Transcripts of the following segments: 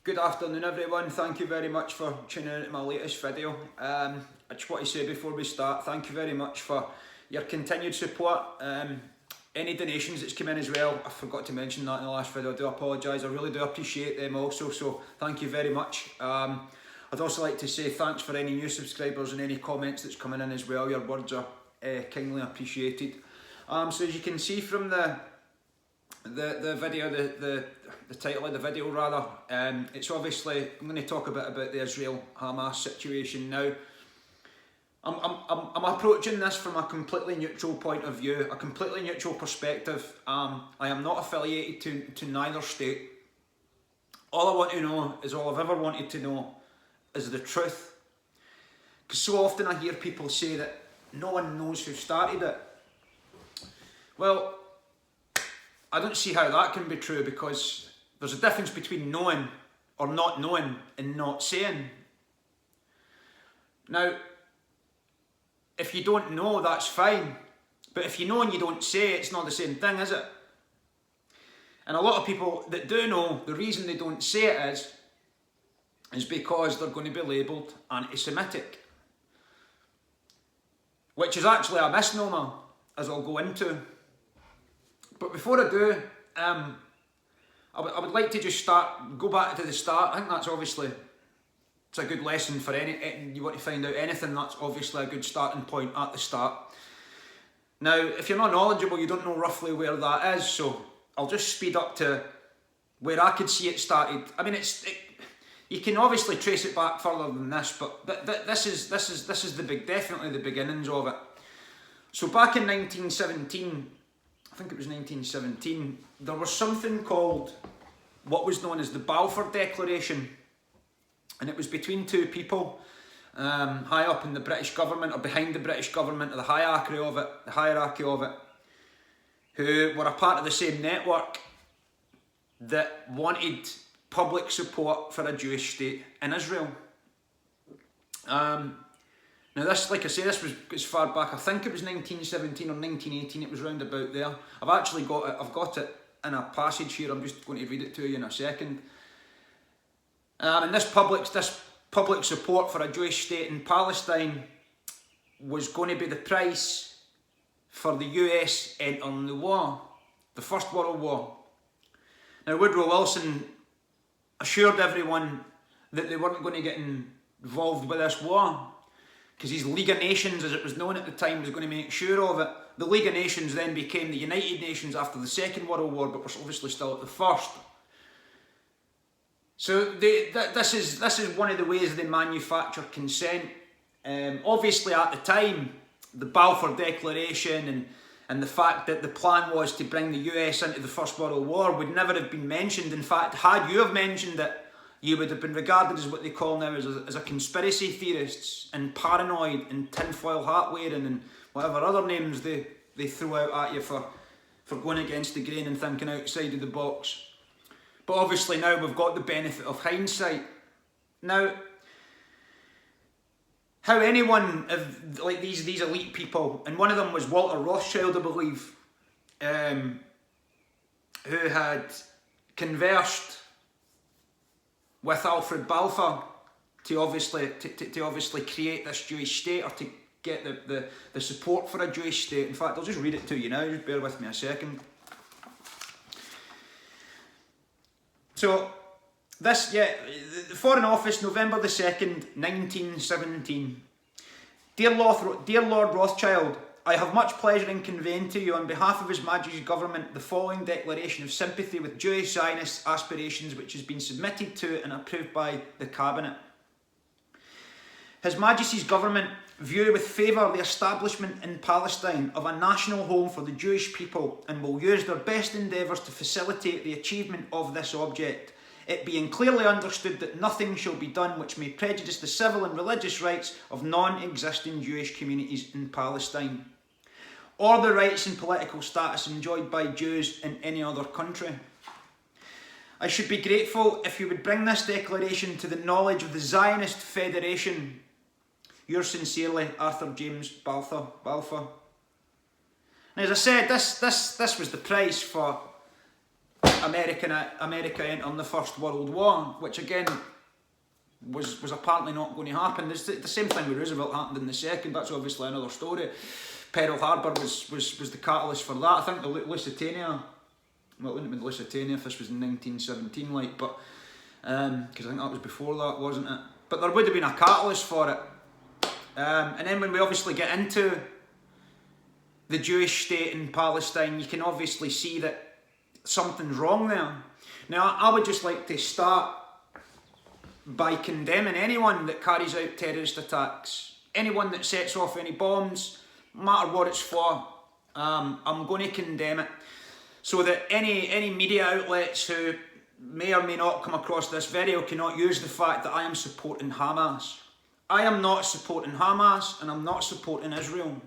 Good afternoon everyone, thank you very much for tuning in to my latest video. I just want to say before we start, thank you very much for your continued support. Any donations that's come in as well, I forgot to mention that in the last video, I do apologise, I really do appreciate them also, so thank you very much. I'd also like to say thanks for any new subscribers and any comments that's coming in as well, your words are keenly appreciated. So as you can see from the video, the title of the video rather, it's obviously, I'm going to talk a bit about the Israel-Hamas situation now. I'm approaching this from a completely neutral point of view, a completely neutral perspective. I am not affiliated to neither state. All I want to know is, all I've ever wanted to know is the truth. Because so often I hear people say that no one knows who started it. Well, I don't see how that can be true, because there's a difference between knowing or not knowing and not saying. Now, if you don't know, that's fine. But if you know and you don't say, it's not the same thing, is it? And a lot of people that do know, the reason they don't say it is because they're going to be labelled anti-Semitic. Which is actually a misnomer, as I'll go into. But before I do, I would like to just go back to the start. I think that's obviously, it's a good lesson for any, you want to find out anything, that's obviously a good starting point at the start. Now, if you're not knowledgeable, you don't know roughly where that is, so I'll just speed up to where I could see it started. I mean, you can obviously trace it back further than this, but this is definitely the beginnings of it. So back in 1917, I think it was 1917, there was something called what was known as the Balfour Declaration, and it was between two people high up in the British government, or behind the British government, or the hierarchy of it, who were a part of the same network that wanted public support for a Jewish state in Israel. Now this, like I say, this was as far back, I think it was 1917 or 1918, it was round about there. I've got it in a passage here, I'm just going to read it to you in a second. And this public support for a Jewish state in Palestine was going to be the price for the US entering the war, the First World War. Now Woodrow Wilson assured everyone that they weren't going to get involved with this war, because his League of Nations, as it was known at the time, was going to make sure of it. The League of Nations then became the United Nations after the Second World War, but we're obviously still at the First. So this is one of the ways they manufacture consent. Obviously at the time, the Balfour Declaration and the fact that the plan was to bring the US into the First World War would never have been mentioned. In fact, had you have mentioned it, you would have been regarded as what they call now as a conspiracy theorists and paranoid and tinfoil hat wearing and whatever other names they throw out at you for going against the grain and thinking outside of the box. But obviously now we've got the benefit of hindsight. Now, how anyone of like these elite people, and one of them was Walter Rothschild, I believe, who had conversed with Alfred Balfour to obviously create this Jewish state, or to get the support for a Jewish state. In fact, I'll just read it to you now, just bear with me a second. So, the Foreign Office, November the 2nd, 1917. Dear Lord Rothschild, I have much pleasure in conveying to you, on behalf of His Majesty's Government, the following declaration of sympathy with Jewish Zionist aspirations, which has been submitted to and approved by the Cabinet. His Majesty's Government view with favour the establishment in Palestine of a national home for the Jewish people, and will use their best endeavours to facilitate the achievement of this object, it being clearly understood that nothing shall be done which may prejudice the civil and religious rights of non-existing Jewish communities in Palestine, or the rights and political status enjoyed by Jews in any other country. I should be grateful if you would bring this declaration to the knowledge of the Zionist Federation. Yours sincerely, Arthur James Balfour. And as I said, this was the price for America entering the First World War, which again was apparently not going to happen. The same thing with Roosevelt happened in the Second. That's obviously another story. Pearl Harbor was the catalyst for that. I think the Lusitania, well, it wouldn't have been Lusitania if this was in 1917, like, but because I think that was before that, wasn't it? But there would have been a catalyst for it. And then when we obviously get into the Jewish state in Palestine, you can obviously see that something's wrong there. Now, I would just like to start by condemning anyone that carries out terrorist attacks, anyone that sets off any bombs, no matter what it's for. I'm going to condemn it, so that any media outlets who may or may not come across this video cannot use the fact that I am supporting Hamas. I am not supporting Hamas, and I'm not supporting Israel.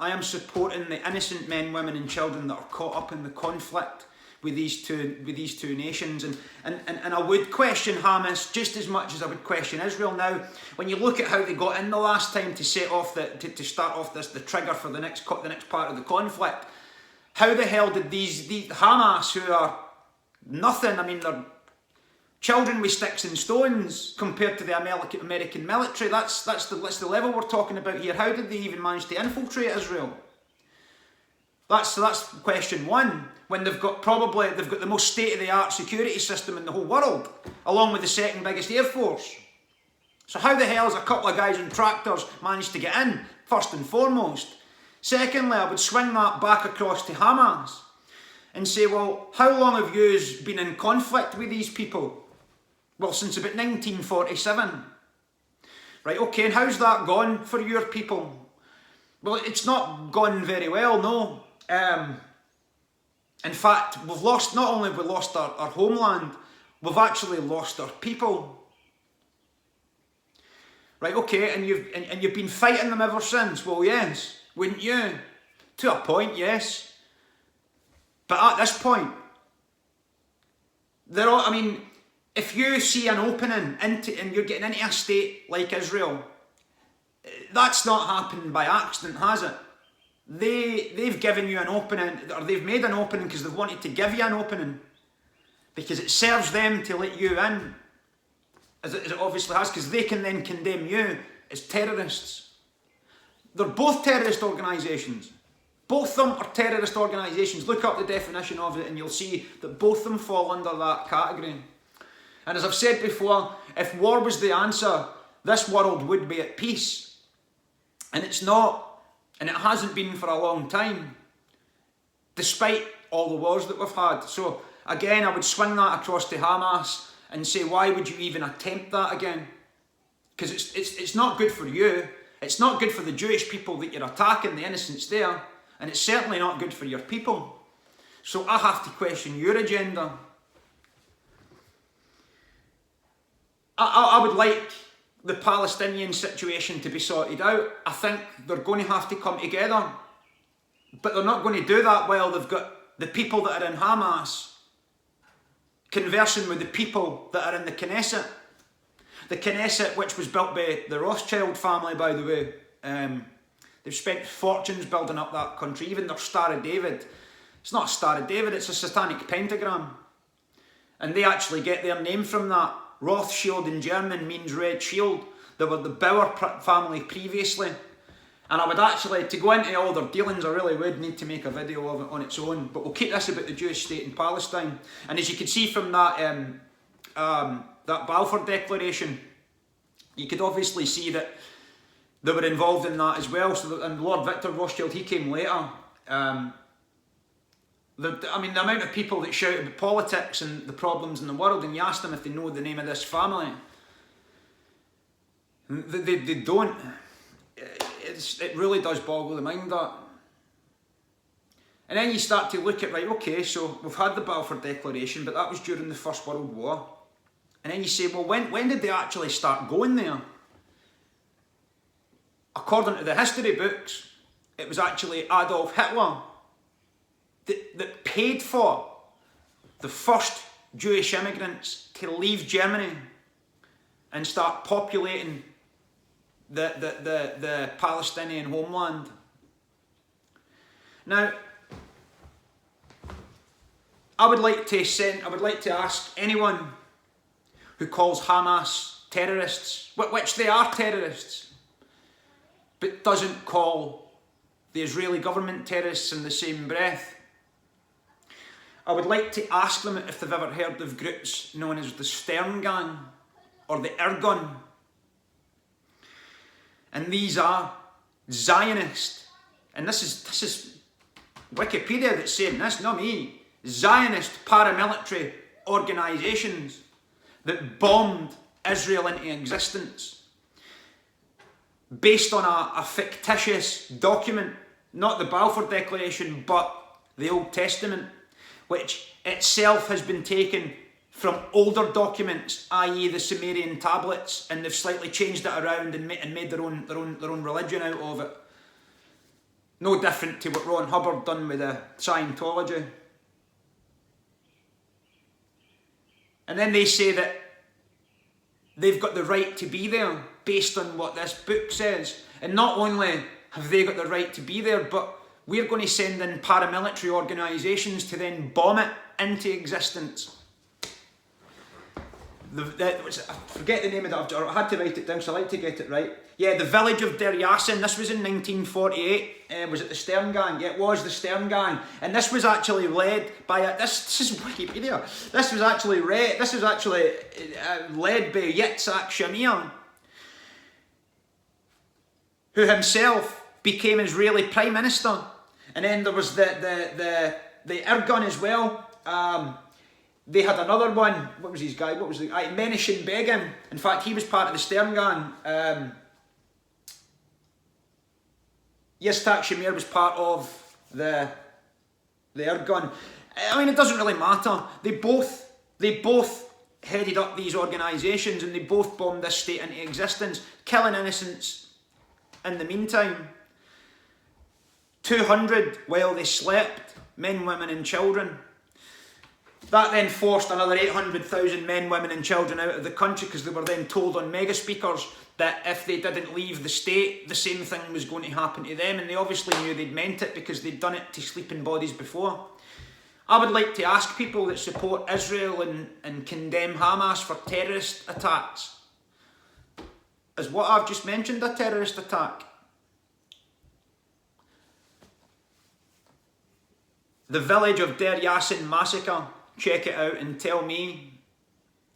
I am supporting the innocent men, women and children that are caught up in the conflict with these two nations. And I would question Hamas just as much as I would question Israel. Now, when you look at how they got in the last time to set off to start off the trigger for the next part of the conflict, how the hell did these Hamas, who are nothing, I mean, they're children with sticks and stones compared to the American military. That's the level we're talking about here. How did they even manage to infiltrate Israel? That's question one. When they've got the most state-of-the-art security system in the whole world, along with the second biggest air force. So how the hell has a couple of guys on tractors managed to get in, first and foremost? Secondly, I would swing that back across to Hamas and say, well, how long have you been in conflict with these people? Well, since about 1947. Right, okay, and how's that gone for your people? Well, it's not gone very well, no. In fact, not only have we lost our homeland, we've actually lost our people. Right, okay, and you've been fighting them ever since. Well, yes, wouldn't you? To a point, yes. But at this point, if you see an opening and you're getting into a state like Israel, that's not happened by accident, has it? They've given you an opening, or they've made an opening because they've wanted to give you an opening, because it serves them to let you in, as it obviously has, because they can then condemn you as terrorists. They're both terrorist organisations. Both of them are terrorist organisations. Look up the definition of it and you'll see that both of them fall under that category. And as I've said before, if war was the answer, this world would be at peace. And it's not, and it hasn't been for a long time, despite all the wars that we've had. So again, I would swing that across to Hamas and say, why would you even attempt that again? Because it's not good for you. It's not good for the Jewish people that you're attacking, the innocents there. And it's certainly not good for your people. So I have to question your agenda. I would like the Palestinian situation to be sorted out. I think they're going to have to come together. But they're not going to do that while they've got the people that are in Hamas conversing with the people that are in the Knesset. The Knesset, which was built by the Rothschild family, by the way. They've spent fortunes building up that country. Even their Star of David. It's not a Star of David, it's a satanic pentagram. And they actually get their name from that. Rothschild in German means red shield. They were the Bauer family previously. And I would actually, to go into all their dealings, I really would need to make a video of it on its own. But we'll keep this about the Jewish state in Palestine. And as you can see from that Balfour Declaration, you could obviously see that they were involved in that as well. So and Lord Victor Rothschild, he came later. The amount of people that shout about politics and the problems in the world, and you ask them if they know the name of this family, they don't. It really does boggle the mind, that. And then you start to look at, right, okay, so we've had the Balfour Declaration, but that was during the First World War. And then you say, well, when did they actually start going there? According to the history books, it was actually Adolf Hitler that paid for the first Jewish immigrants to leave Germany and start populating the Palestinian homeland. Now, I would like to ask anyone who calls Hamas terrorists, which they are terrorists, but doesn't call the Israeli government terrorists in the same breath. I would like to ask them if they've ever heard of groups known as the Stern Gang or the Irgun. And these are Zionist, and this is Wikipedia that's saying this, not me, Zionist paramilitary organisations that bombed Israel into existence based on a fictitious document, not the Balfour Declaration, but the Old Testament, which itself has been taken from older documents, i.e. the Sumerian tablets, and they've slightly changed it around and made their own religion out of it. No different to what Ron Hubbard done with the Scientology. And then they say that they've got the right to be there based on what this book says. And not only have they got the right to be there, but we're going to send in paramilitary organisations to then bomb it into existence. I forget the name of it, I had to write it down, so I like to get it right. Yeah, the village of Der Yassin, this was in 1948. Was it the Stern Gang? Yeah, it was the Stern Gang. And this was actually led by, this is Wikipedia, this was actually led by Yitzhak Shamir, who himself became Israeli Prime Minister. And then there was the Irgun as well. They had another one. What was his guy? Menachem Begin. In fact, he was part of the Stern Gang. Yitzhak Shamir was part of the Irgun. I mean, it doesn't really matter. They both headed up these organisations, and they both bombed this state into existence, killing innocents in the meantime. 200 while they slept, men, women and children. That then forced another 800,000 men, women and children out of the country, because they were then told on mega speakers that if they didn't leave the state, the same thing was going to happen to them, and they obviously knew they'd meant it because they'd done it to sleeping bodies before. I would like to ask people that support Israel and condemn Hamas for terrorist attacks, is what I've just mentioned a terrorist attack? The village of Der Yassin massacre, check it out and tell me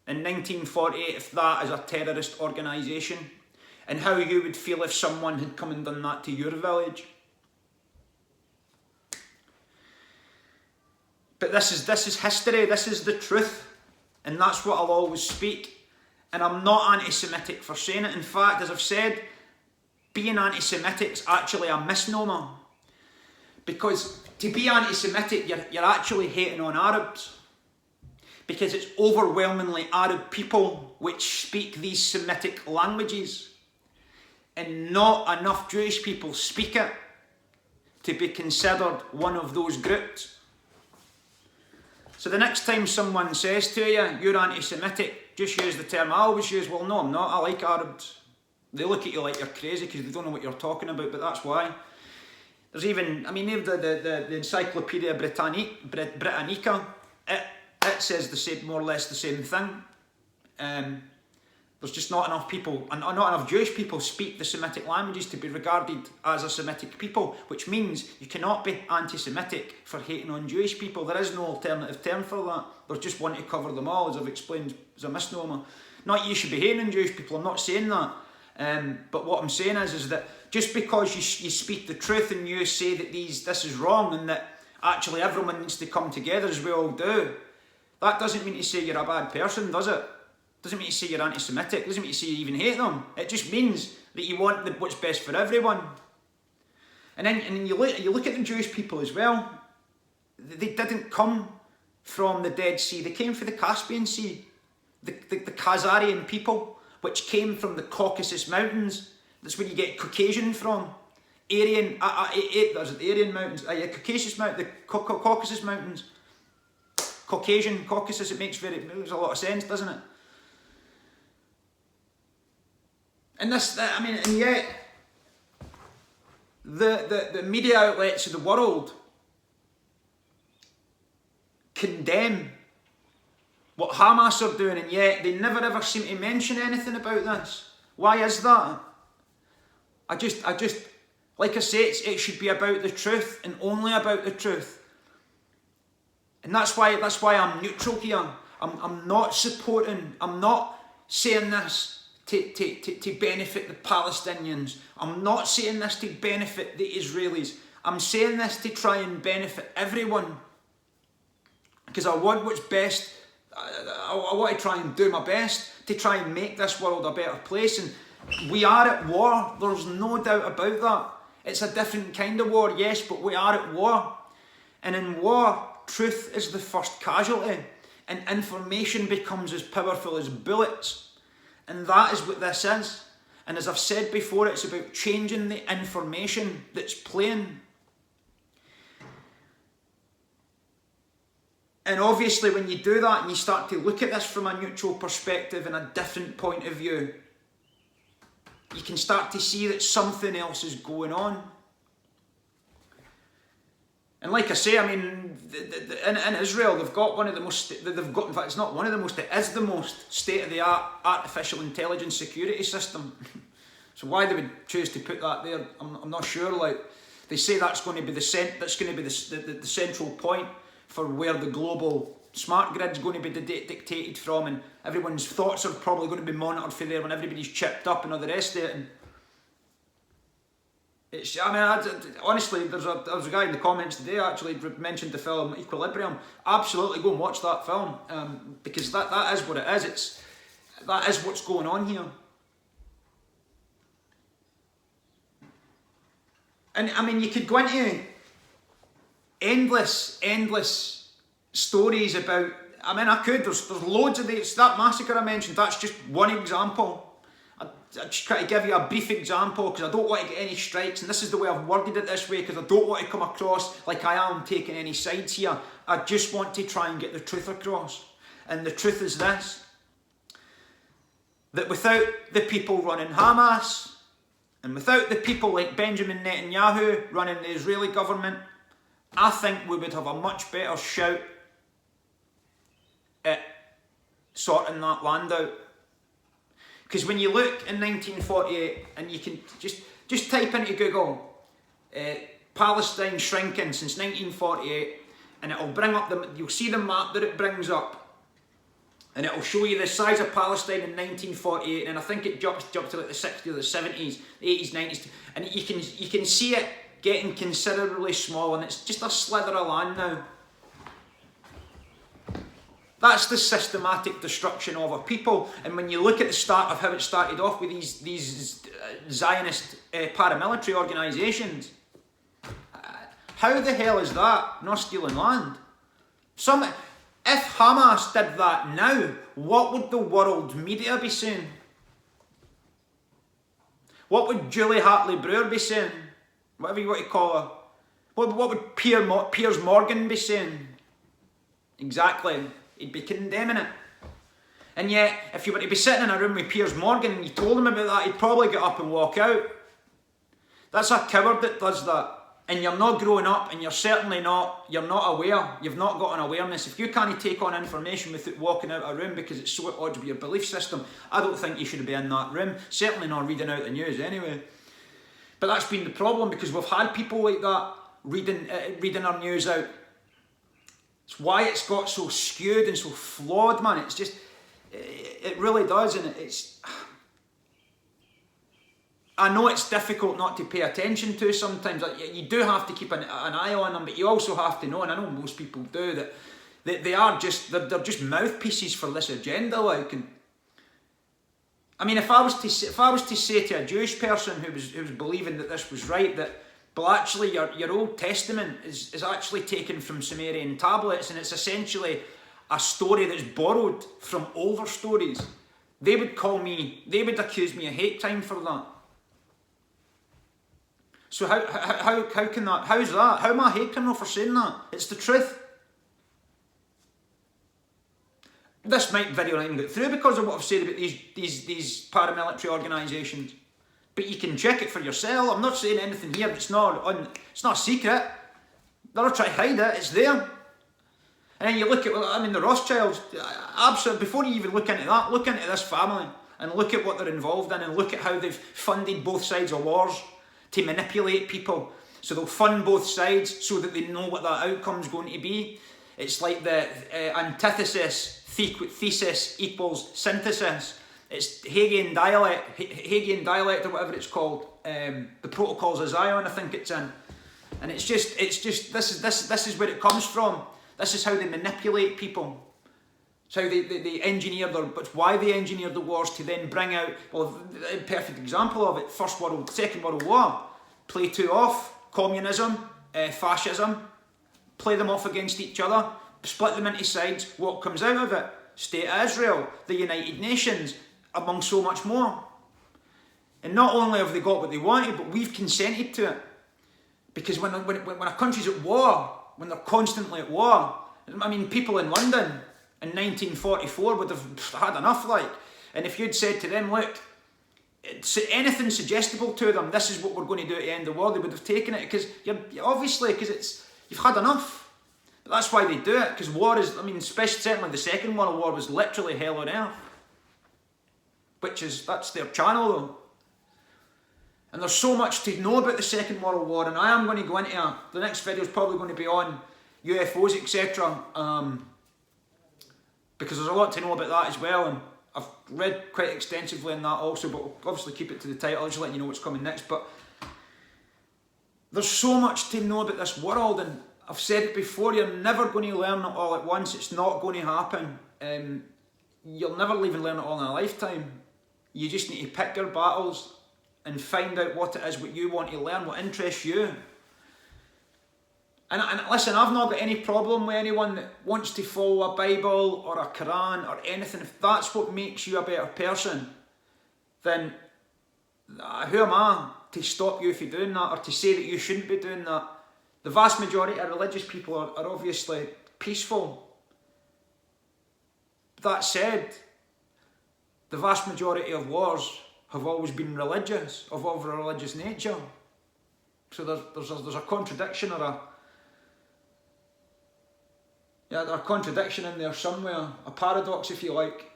in 1948 if that is a terrorist organisation, and how you would feel if someone had come and done that to your village. But this is history, this is the truth, and that's what I'll always speak. And I'm not anti-Semitic for saying it. In fact, as I've said, being anti-Semitic is actually a misnomer, because to be anti-Semitic, you're actually hating on Arabs, because it's overwhelmingly Arab people which speak these Semitic languages, and not enough Jewish people speak it to be considered one of those groups. So the next time someone says to you, you're anti-Semitic, just use the term I always use, well no I'm not, I like Arabs. They look at you like you're crazy because they don't know what you're talking about, but that's why. There's even, I mean, the Encyclopedia Britannica, it says the same, more or less the same thing. There's just not enough people, and not enough Jewish people speak the Semitic languages to be regarded as a Semitic people, which means you cannot be anti-Semitic for hating on Jewish people. There is no alternative term for that. There's just one to cover them all, as I've explained, as a misnomer. Not you should be hating on Jewish people, I'm not saying that. But what I'm saying is that just because you speak the truth and you say that this is wrong and that actually everyone needs to come together as we all do, that doesn't mean to say you're a bad person, does it? Doesn't mean to say you're anti-Semitic, doesn't mean to say you even hate them. It just means that you want what's best for everyone. And then you look at the Jewish people as well. They didn't come from the Dead Sea, they came from the Caspian Sea. The Khazarian people, which came from the Caucasus Mountains. That's where you get Caucasian from. Aryan, there's the Aryan Mountains, the Caucasus Mountains. Caucasian, Caucasus, it makes a lot of sense, doesn't it? And and yet, the media outlets of the world condemn what Hamas are doing, and yet they never ever seem to mention anything about this. Why is that? I just, like I say, it should be about the truth and only about the truth. And that's why I'm neutral here. I'm not supporting, I'm not saying this to benefit the Palestinians. I'm not saying this to benefit the Israelis. I'm saying this to try and benefit everyone. Because I want what's best. I want to try and do my best to try and make this world a better place. And we are at war. There's no doubt about that. It's a different kind of war, yes, but we are at war. And in war, truth is the first casualty. And information becomes as powerful as bullets. And that is what this is. And as I've said before, it's about changing the information that's playing. And obviously when you do that and you start to look at this from a neutral perspective and a different point of view, you can start to see that something else is going on. And like I say, I mean, in Israel, they've got one of the most, in fact, it's not one of the most, it is the most state-of-the-art artificial intelligence security system. So why they would choose to put that there, I'm not sure. Like, they say that's going to be the central point for where the global smart grid's going to be dictated from, and everyone's thoughts are probably going to be monitored for there when everybody's chipped up and all the rest of it. And it's, I mean, honestly, there was a guy in the comments today actually mentioned the film Equilibrium. Absolutely go and watch that film, because that is what it is. That is what's going on here. And I mean, you could go into endless stories about, I mean, I could, there's loads of these. That massacre I mentioned, that's just one example. I just try to give you a brief example because I don't want to get any strikes, and this is the way I've worded it this way because I don't want to come across like I am taking any sides here. I just want to try and get the truth across. And the truth is this: that without the people running Hamas, and without the people like Benjamin Netanyahu running the Israeli government, I think we would have a much better shout at sorting that land out. Because when you look in 1948, and you can just type into Google, Palestine shrinking since 1948, and it'll bring up you'll see the map that it brings up, and it'll show you the size of Palestine in 1948, and I think it jumps to like the 60s or the 70s, the 80s, 90s, and you can see it getting considerably small, and it's just a slither of land now. That's the systematic destruction of a people. And when you look at the start of how it started off with these Zionist paramilitary organisations, how the hell is that not stealing land? If Hamas did that now, what would the world media be saying? What would Julie Hartley-Brewer be saying? Whatever you want to call her. What would Piers Morgan be saying? Exactly. He'd be condemning it. And yet, if you were to be sitting in a room with Piers Morgan and you told him about that, he'd probably get up and walk out. That's a coward that does that. And you're not growing up, and you're not aware. You've not got an awareness. If you can't take on information without walking out of a room because it's so at odds with your belief system, I don't think you should be in that room. Certainly not reading out the news anyway. But that's been the problem, because we've had people like that reading our news out. It's why it's got so skewed and so flawed, man. It's just, it really does, and it's, I know it's difficult not to pay attention to sometimes. You do have to keep an eye on them, but you also have to know, and I know most people do, that they're just mouthpieces for this agenda. Like, and I mean, if I was to say to a Jewish person who was believing that this was right, that, well, actually, your Old Testament is actually taken from Sumerian tablets, and it's essentially a story that's borrowed from older stories, they would accuse me of hate crime for that. So how can that? How's that? How am I a hate criminal for saying that? It's the truth. This might very well even get through because of what I've said about these paramilitary organisations. But you can check it for yourself. I'm not saying anything here, but it's not a secret. They're not trying to hide it, it's there. And then you look at, I mean, the Rothschilds, absolutely, before you even look into that, look into this family and look at what they're involved in and look at how they've funded both sides of wars to manipulate people. So they'll fund both sides so that they know what that outcome's going to be. It's like the antithesis, thesis equals synthesis. It's Hegelian dialect or whatever it's called. The Protocols of Zion, I think it's in. And it's just this is where it comes from. This is how they manipulate people. It's how they engineer but why they engineer the wars to then bring out, well, a perfect example of it, Second World War. Play two off, communism, fascism, play them off against each other, split them into sides. What comes out of it? State of Israel, the United Nations, among so much more. And not only have they got what they wanted, but we've consented to it. Because when a country's at war, when they're constantly at war, I mean, people in London in 1944 would have had enough, like. And if you'd said to them, look, anything suggestible to them, this is what we're going to do at the end of the war, they would have taken it, because you've had enough. But that's why they do it, because war is, I mean, especially certainly the Second World War was literally hell on earth. That's their channel though. And there's so much to know about the Second World War, and I am going to go into the next video is probably going to be on UFOs, etc. Because there's a lot to know about that as well, and I've read quite extensively on that also, but we'll obviously keep it to the title, I'll just let you know what's coming next. But there's so much to know about this world, and I've said it before, you're never going to learn it all at once. It's not going to happen. You'll never even learn it all in a lifetime. You just need to pick your battles and find out what it is, what you want to learn, what interests you. And listen, I've not got any problem with anyone that wants to follow a Bible or a Quran or anything. If that's what makes you a better person, then who am I to stop you if you're doing that, or to say that you shouldn't be doing that? The vast majority of religious people are obviously peaceful. That said, the vast majority of wars have always been religious, of a religious nature. So there's a contradiction or there's a contradiction in there somewhere, a paradox if you like.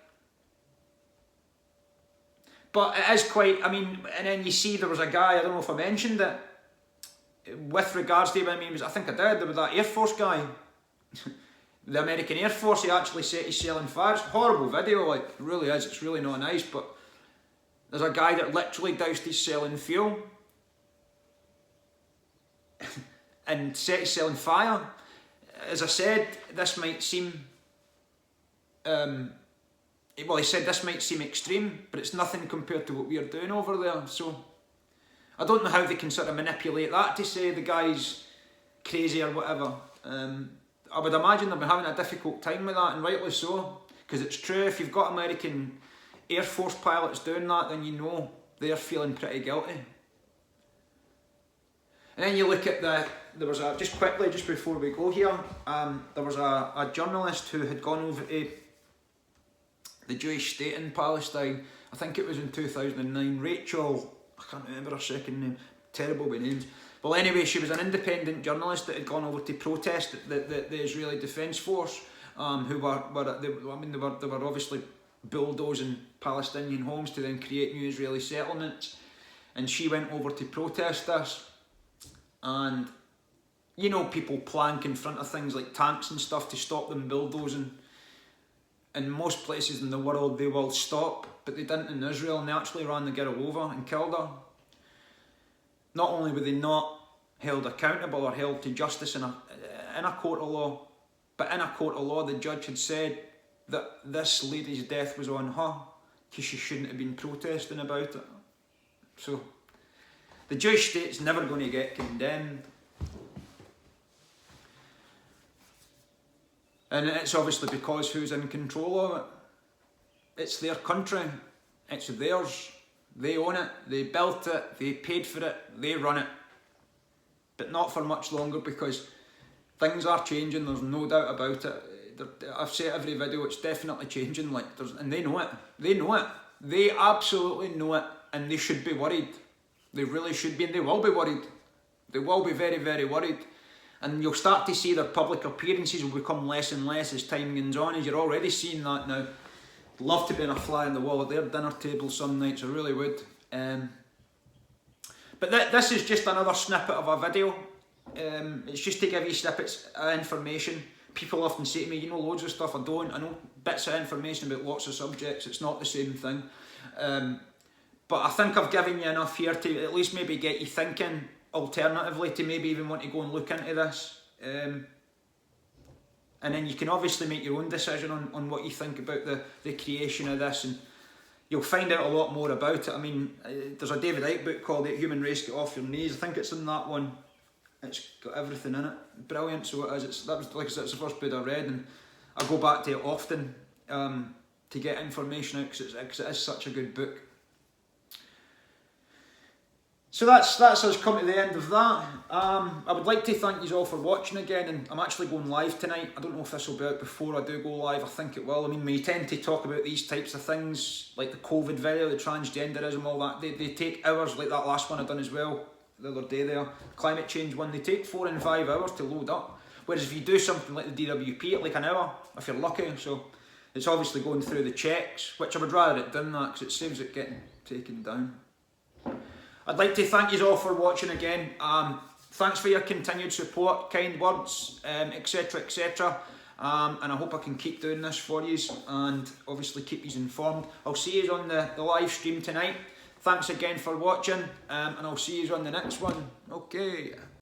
But it is quite, I mean, and then you see there was a guy, I don't know if I mentioned it, with regards to, I mean, I think I did, there was that Air Force guy, the American Air Force, he actually said he's selling fires. Horrible video, like, it really is, it's really not nice, but there's a guy that literally doused his selling fuel and set his selling fire. As I said, this might seem, he said this might seem extreme, but it's nothing compared to what we are doing over there. So I don't know how they can sort of manipulate that to say the guy's crazy or whatever. I would imagine they've been having a difficult time with that, and rightly so, because it's true, if you've got American Air Force pilots doing that, then you know they're feeling pretty guilty. And then you look at just quickly, just before we go here, there was a journalist who had gone over to the Jewish state in Palestine. I think it was in 2009. Rachel, I can't remember her second name, terrible with names. Well, anyway, she was an independent journalist that had gone over to protest the Israeli Defence Force, who they were obviously bulldozing Palestinian homes to then create new Israeli settlements. And she went over to protest this. And, you know, people plank in front of things like tanks and stuff to stop them bulldozing. In most places in the world they will stop, but they didn't in Israel, and they actually ran the girl over and killed her. Not only were they not held accountable or held to justice in a court of law, but in a court of law the judge had said that this lady's death was on her because she shouldn't have been protesting about it. So the Jewish state's never going to get condemned. And it's obviously because who's in control of it? It's their country, it's theirs, they own it, they built it, they paid for it, they run it. But not for much longer, because things are changing, there's no doubt about it. I've said every video, it's definitely changing, and they know it. They know it. They absolutely know it, and they should be worried. They really should be, and they will be worried. They will be very, very worried. And you'll start to see their public appearances will become less and less as time goes on, as you're already seeing that now. Love to be a fly on the wall at their dinner table some nights, I really would. But this is just another snippet of a video. It's just to give you snippets of information. People often say to me, you know loads of stuff. I don't. I know bits of information about lots of subjects. It's not the same thing. But I think I've given you enough here to at least maybe get you thinking alternatively, to maybe even want to go and look into this. And then you can obviously make your own decision on what you think about the creation of this, and you'll find out a lot more about it. I mean, there's a David Icke book called The Human Race, Get Off Your Knees. I think it's in that one. It's got everything in it. Brilliant, so it is. That was, like I said, it's the first book I read, and I go back to it often to get information out, because it is such a good book. So that's us come to the end of that. I would like to thank you all for watching again, and I'm actually going live tonight. I don't know if this will be out before I do go live. I think it will. I mean, we tend to talk about these types of things, like the COVID video, the transgenderism, all that. They take hours, like that last one I done as well the other day there, climate change one. They take 4 and 5 hours to load up. Whereas if you do something like the DWP, it's like an hour, if you're lucky. So it's obviously going through the checks, which I would rather it done that, because it saves it getting taken down. I'd like to thank you all for watching again. Thanks for your continued support, kind words, etc, etc. And I hope I can keep doing this for you, and obviously keep you informed. I'll see you on the live stream tonight. Thanks again for watching, and I'll see you on the next one. Okay.